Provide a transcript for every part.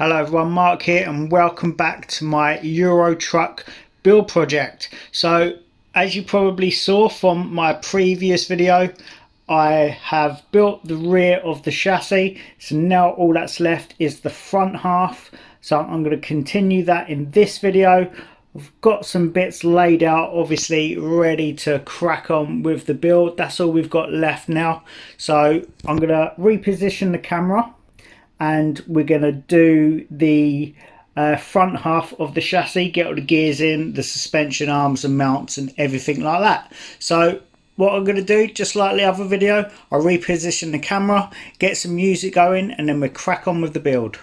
Hello everyone, Mark here and welcome back to my Euro truck build project. So as you probably saw from my previous video, I have built the rear of the chassis. So now all that's left is the front half. So I'm going to continue that in this video. I've got some bits laid out, obviously ready to crack on with the build. That's all we've got left now. So I'm going to reposition the camera and we're going to do the front half of the chassis, get all the gears in, the suspension arms and mounts and everything like that. So what I'm going to do, just like the other video, I'll reposition the camera, get some music going, and then we'll crack on with the build.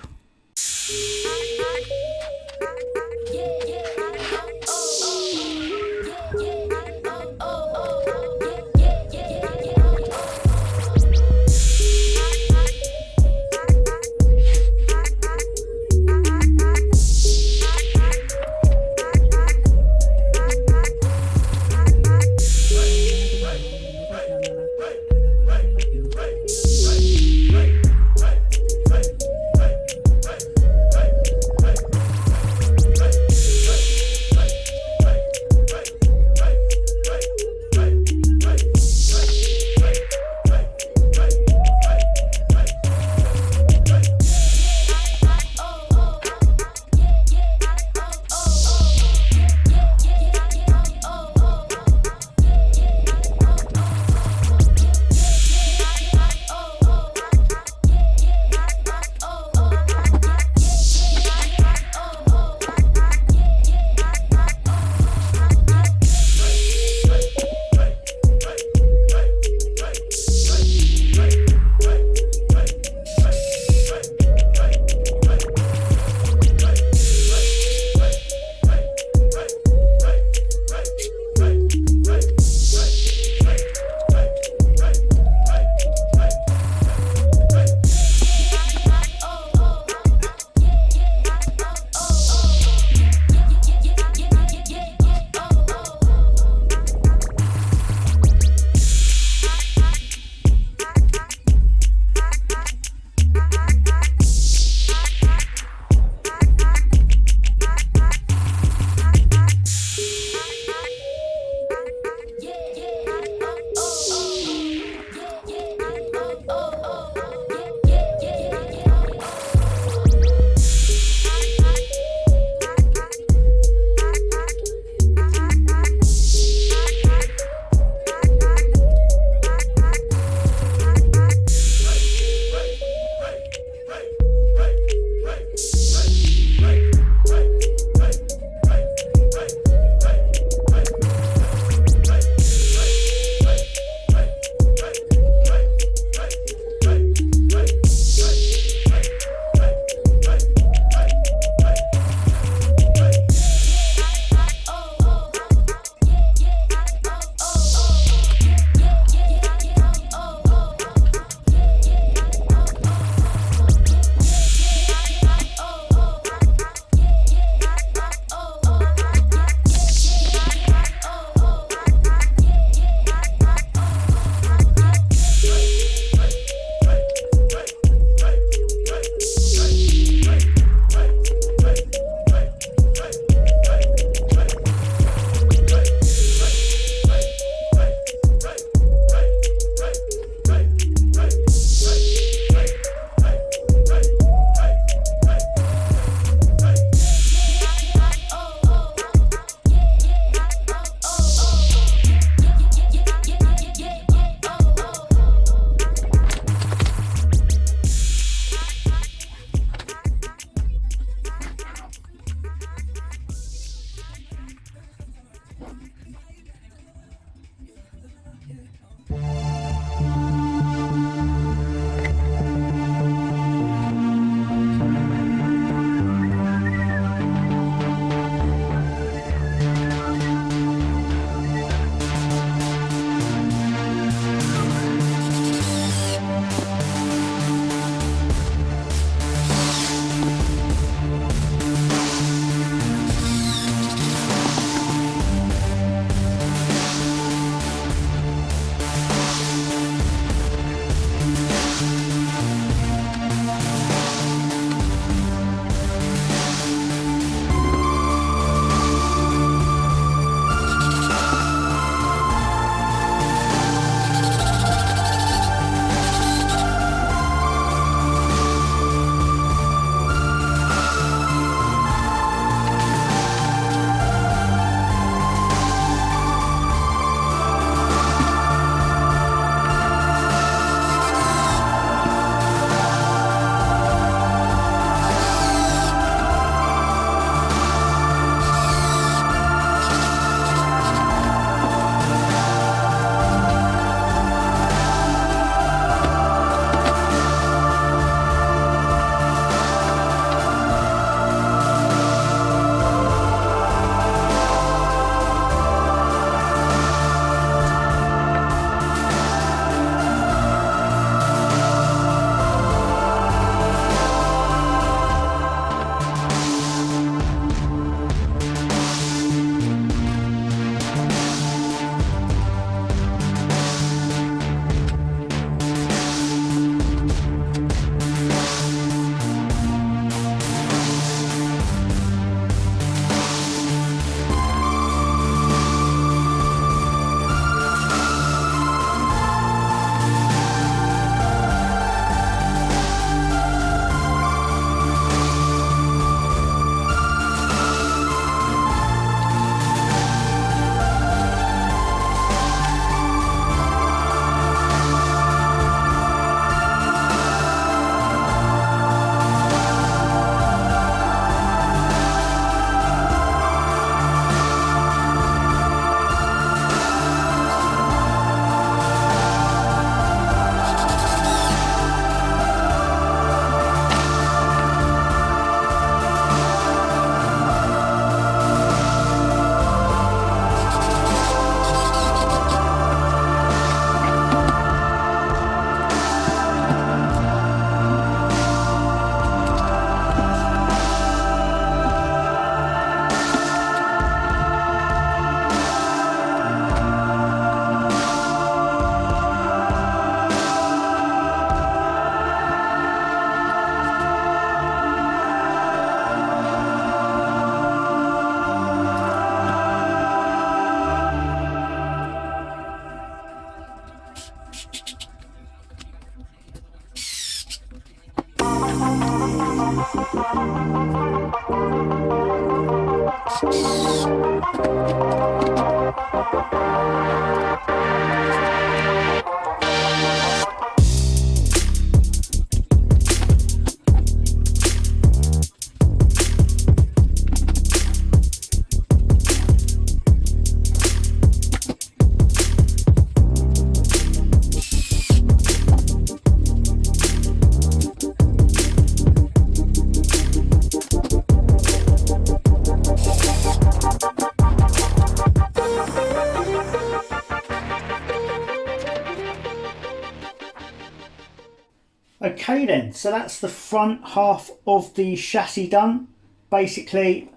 Okay then, so that's the front half of the chassis done. Basically,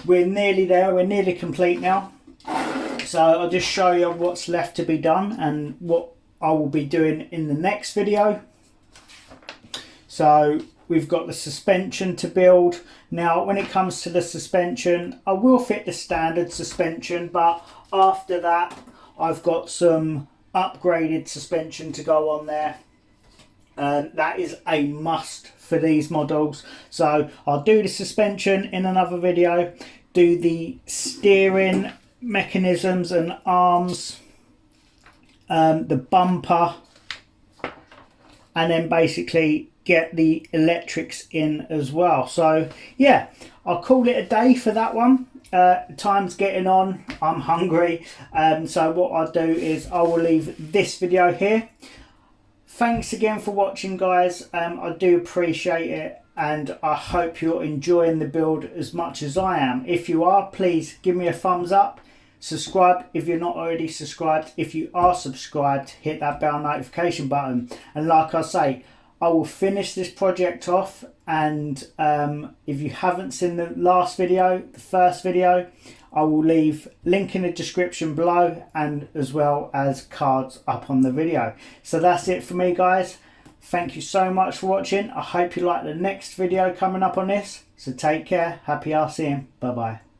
we're nearly there, we're nearly complete now. So I'll just show you what's left to be done and what I will be doing in the next video. So we've got the suspension to build. Now when it comes to the suspension, I will fit the standard suspension, but after that I've got some upgraded suspension to go on there. That is a must for these models. So I'll do the suspension in another video, do the steering mechanisms and arms, the bumper, and then basically get the electrics in as well. So yeah, I'll call it a day for that one. Time's getting on, I'm hungry, so what I'll do is I will leave this video here. Thanks again for watching, guys. I do appreciate it, and I hope you're enjoying the build as much as I am. If you are, please give me a thumbs up, subscribe if you're not already subscribed. If you are subscribed, hit that bell notification button, and like I say, I will finish this project off, and if you haven't seen the last video, the first video, I will leave link in the description below, and as well as cards up on the video. So that's it for me, guys. Thank you so much for watching. I hope you like the next video coming up on this. So take care. Happy RCing. Bye bye.